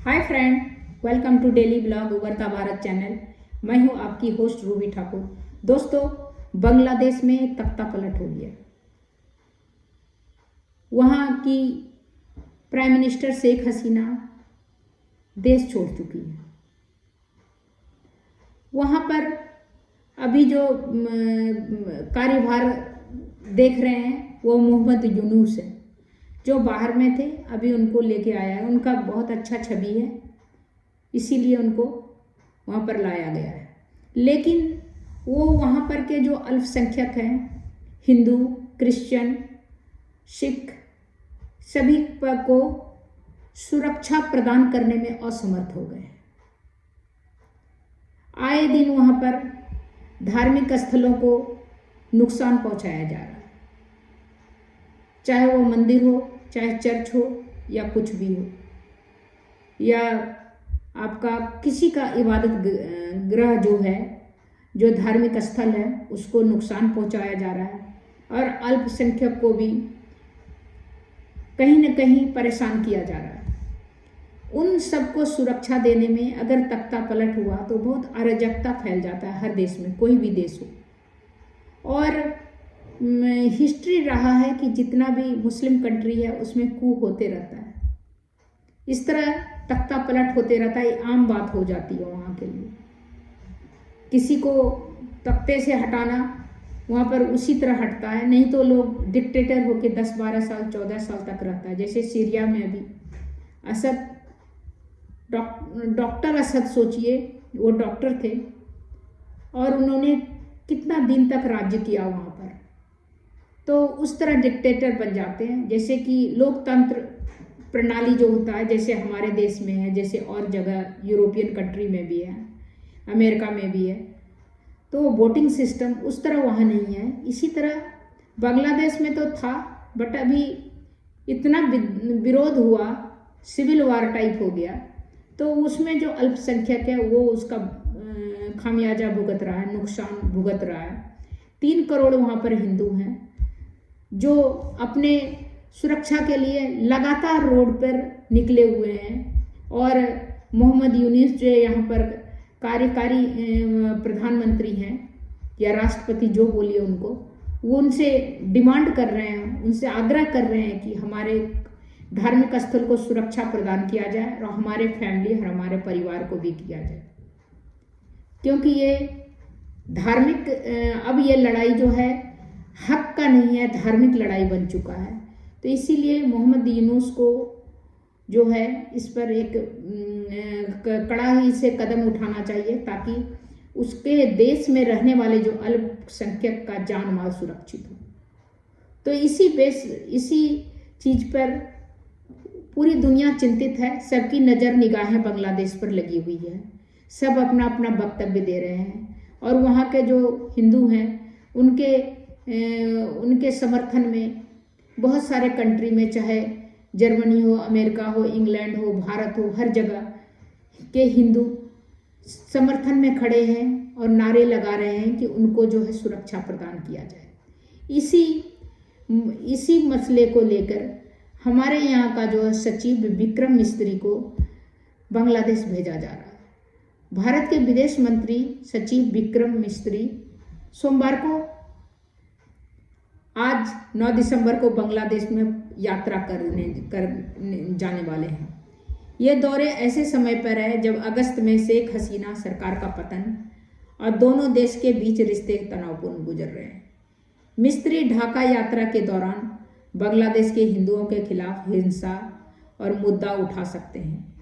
Hi friend, welcome to daily blog Ubharta Bharat channel. मैं हूं आपकी होस्ट रूबी ठाकुर। दोस्तों, बांग्लादेश में तख्ता पलट हो गया। वहां की प्राइम मिनिस्टर शेख हसीना देश छोड़ चुकी है। वहां पर अभी जो कार्यभार देख रहे हैं वो मोहम्मद यूनुस है, जो बाहर में थे, अभी उनको लेके आया है। उनका बहुत अच्छा छवि है, इसीलिए उनको वहाँ पर लाया गया है। लेकिन वो वहाँ पर के जो अल्पसंख्यक हैं, हिंदू, क्रिश्चियन, सिख, सभी को सुरक्षा प्रदान करने में असमर्थ हो गए। आए दिन वहाँ पर धार्मिक स्थलों को नुकसान पहुँचाया जा रहा है, चाहे वो मंदिर हो, चाहे चर्च हो, या कुछ भी हो, या आपका किसी का इबादत गृह जो है, जो धार्मिक स्थल है, उसको नुकसान पहुंचाया जा रहा है। और अल्पसंख्यक को भी कहीं न कहीं परेशान किया जा रहा है। उन सबको सुरक्षा देने में अगर तख्ता पलट हुआ तो बहुत अराजकता फैल जाता है हर देश में, कोई भी देश हो। और हिस्ट्री रहा है कि जितना भी मुस्लिम कंट्री है उसमें कू होते रहता है। इस तरह तख्ता पलट होते रहता है, आम बात हो जाती है वहाँ के लिए। किसी को तख्ते से हटाना वहाँ पर उसी तरह हटता है, नहीं तो लोग डिक्टेटर होके 10-12 साल 14 साल तक रहता है। जैसे सीरिया में अभी असद, डॉक्टर असद, सोचिए वो डॉक्टर थे और उन्होंने कितना दिन तक राज्य किया वहाँ पर। तो उस तरह डिक्टेटर बन जाते हैं। जैसे कि लोकतंत्र प्रणाली जो होता है, जैसे हमारे देश में है, जैसे और जगह यूरोपियन कंट्री में भी है, अमेरिका में भी है, तो वोटिंग सिस्टम उस तरह वहाँ नहीं है। इसी तरह बांग्लादेश में तो था, बट अभी इतना विरोध हुआ, सिविल वार टाइप हो गया, तो उसमें जो अल्पसंख्यक है वो उसका खामियाजा भुगत रहा है, नुकसान भुगत रहा है। 3 करोड़ वहाँ पर हिंदू हैं जो अपने सुरक्षा के लिए लगातार रोड पर निकले हुए हैं। और मोहम्मद यूनुस जो यहाँ पर कार्यकारी प्रधानमंत्री हैं या राष्ट्रपति, जो बोलिए उनको, वो उनसे डिमांड कर रहे हैं, उनसे आग्रह कर रहे हैं कि हमारे धार्मिक स्थल को सुरक्षा प्रदान किया जाए और हमारे फैमिली और हमारे परिवार को भी किया जाए। क्योंकि ये धार्मिक, अब ये लड़ाई जो है हक का नहीं है, धार्मिक लड़ाई बन चुका है। तो इसीलिए मोहम्मद यूनुस को जो है इस पर एक कड़ाई से कदम उठाना चाहिए, ताकि उसके देश में रहने वाले जो अल्पसंख्यक का जान माल सुरक्षित हो। तो इसी चीज पर पूरी दुनिया चिंतित है। सबकी नज़र निगाहें बांग्लादेश पर लगी हुई है। सब अपना अपना वक्तव्य दे रहे हैं और वहाँ के जो हिंदू हैं उनके समर्थन में बहुत सारे कंट्री में, चाहे जर्मनी हो, अमेरिका हो, इंग्लैंड हो, भारत हो, हर जगह के हिंदू समर्थन में खड़े हैं और नारे लगा रहे हैं कि उनको जो है सुरक्षा प्रदान किया जाए। इसी मसले को लेकर हमारे यहाँ का जो सचिव विक्रम मिस्त्री को बांग्लादेश भेजा जा रहा है। भारत के विदेश मंत्री सचिव विक्रम मिस्त्री सोमवार को, आज 9 दिसंबर को बांग्लादेश में यात्रा करने जाने वाले हैं। ये दौरे ऐसे समय पर है जब अगस्त में शेख हसीना सरकार का पतन और दोनों देश के बीच रिश्ते तनावपूर्ण गुजर रहे हैं। मिस्त्री ढाका यात्रा के दौरान बांग्लादेश के हिंदुओं के खिलाफ हिंसा और मुद्दा उठा सकते हैं।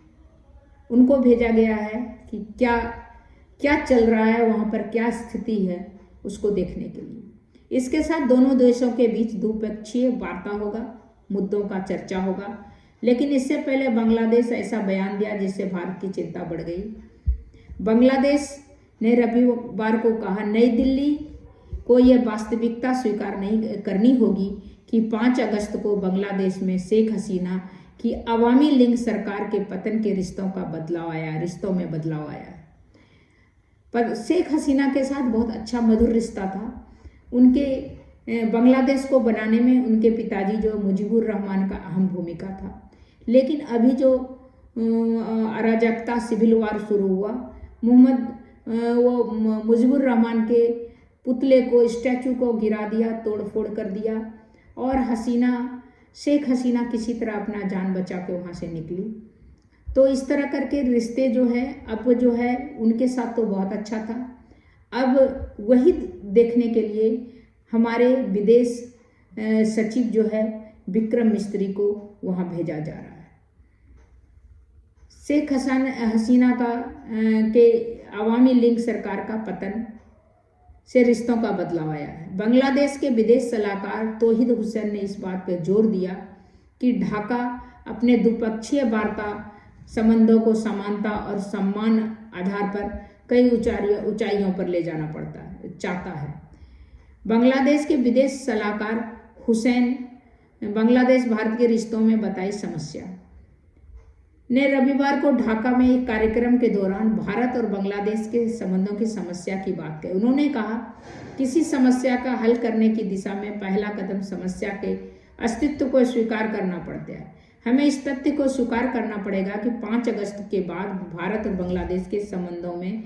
उनको भेजा गया है कि क्या चल रहा है वहाँ पर, क्या स्थिति है, उसको देखने के लिए। इसके साथ दोनों देशों के बीच द्विपक्षीय वार्ता होगा, मुद्दों का चर्चा होगा। लेकिन इससे पहले बांग्लादेश ऐसा बयान दिया जिससे भारत की चिंता बढ़ गई। बांग्लादेश ने रविवार को कहा, नई दिल्ली को यह वास्तविकता स्वीकार नहीं करनी होगी कि 5 अगस्त को बांग्लादेश में शेख हसीना की अवामी लीग सरकार के पतन के रिश्तों में बदलाव आया। पर शेख हसीना के साथ बहुत अच्छा मधुर रिश्ता था। उनके बांग्लादेश को बनाने में उनके पिताजी जो मुजीबुर रहमान का अहम भूमिका था। लेकिन अभी जो अराजकता, सिविल वार शुरू हुआ। मुजीबुर रहमान के पुतले को, स्टैचू को गिरा दिया, तोड़ फोड़ कर दिया, और शेख हसीना किसी तरह अपना जान बचा के वहाँ से निकली। तो इस तरह करके रिश्ते जो है अब जो है उनके साथ तो बहुत अच्छा था। अब वही देखने के लिए हमारे विदेश सचिव जो है विक्रम मिस्त्री को वहाँ भेजा जा रहा है। शेख हसीना के अवामी लीग सरकार का पतन से रिश्तों का बदलाव आया है। बांग्लादेश के विदेश सलाहकार तौहीद हुसैन ने इस बात पर जोर दिया कि ढाका अपने द्विपक्षीय वार्ता संबंधों को समानता और सम्मान आधार पर कई ऊंचाइयों पर ले जाना चाहता है। बांग्लादेश के विदेश सलाहकार हुसैन बांग्लादेश भारत के रिश्तों में बताई समस्या ने रविवार को ढाका में एक कार्यक्रम के दौरान भारत और बांग्लादेश के संबंधों की समस्या की बात कही। उन्होंने कहा, किसी समस्या का हल करने की दिशा में पहला कदम समस्या के अस्तित्व को स्वीकार करना पड़ता है। हमें इस तथ्य को स्वीकार करना पड़ेगा कि 5 अगस्त के बाद भारत और बांग्लादेश के संबंधों में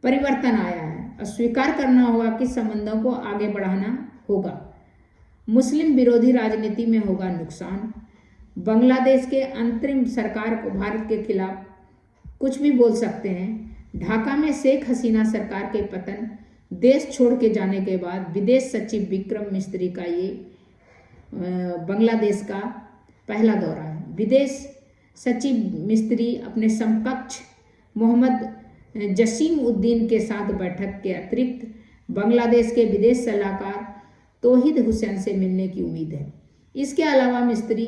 परिवर्तन आया है और स्वीकार करना होगा कि संबंधों को आगे बढ़ाना होगा। मुस्लिम विरोधी राजनीति में होगा नुकसान। बांग्लादेश के अंतरिम सरकार को भारत के खिलाफ कुछ भी बोल सकते हैं। ढाका में शेख हसीना सरकार के पतन, देश छोड़ के जाने के बाद विदेश सचिव विक्रम मिस्त्री का ये बांग्लादेश का पहला दौरा है। विदेश सचिव मिस्त्री अपने समकक्ष मोहम्मद जसीम उद्दीन के साथ बैठक के अतिरिक्त बांग्लादेश के विदेश सलाहकार तौहीद हुसैन से मिलने की उम्मीद है। इसके अलावा मिस्त्री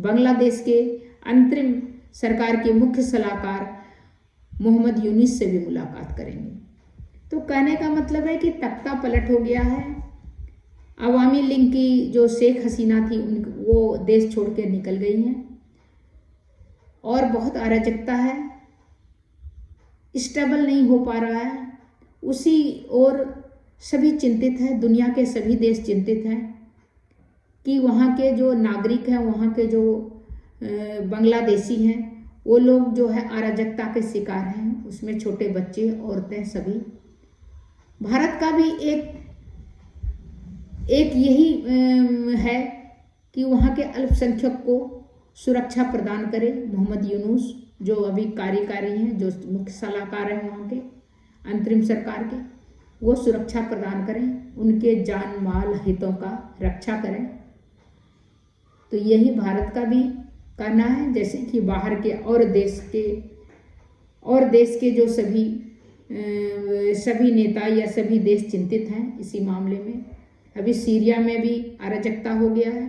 बांग्लादेश के अंतरिम सरकार के मुख्य सलाहकार मोहम्मद यूनिस से भी मुलाकात करेंगे। तो कहने का मतलब है कि तख्ता पलट हो गया है। अवामी लीग की जो शेख हसीना थी वो देश छोड़ के निकल गई हैं और बहुत अराजकता है, स्टेबल नहीं हो पा रहा है। उसी और सभी चिंतित हैं, दुनिया के सभी देश चिंतित हैं कि वहाँ के जो नागरिक हैं, वहाँ के जो बांग्लादेशी हैं, वो लोग जो है अराजकता के शिकार हैं, उसमें छोटे बच्चे, औरतें, सभी। भारत का भी एक यही है कि वहाँ के अल्पसंख्यक को सुरक्षा प्रदान करे। मोहम्मद यूनुस जो अभी कार्यकारी हैं, जो मुख्य सलाहकार हैं वहाँ के अंतरिम सरकार के, वो सुरक्षा प्रदान करें, उनके जान माल हितों का रक्षा करें। तो यही भारत का भी करना है। जैसे कि बाहर के और देश के जो सभी नेता या सभी देश चिंतित हैं इसी मामले में। अभी सीरिया में भी अराजकता हो गया है।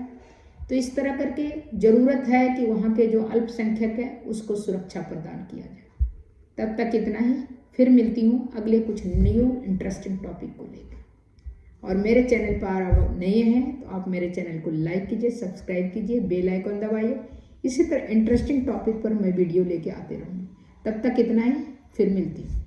तो इस तरह करके ज़रूरत है कि वहाँ के जो अल्पसंख्यक है उसको सुरक्षा प्रदान किया जाए। तब तक इतना ही, फिर मिलती हूँ अगले कुछ न्यू इंटरेस्टिंग टॉपिक को लेकर। और मेरे चैनल पर आप नए हैं तो आप मेरे चैनल को लाइक कीजिए, सब्सक्राइब कीजिए, बेल आइकन दबाइए। इसी तरह इंटरेस्टिंग टॉपिक पर मैं वीडियो लेके आते रहूँगी। तब तक इतना ही, फिर मिलती हूँ।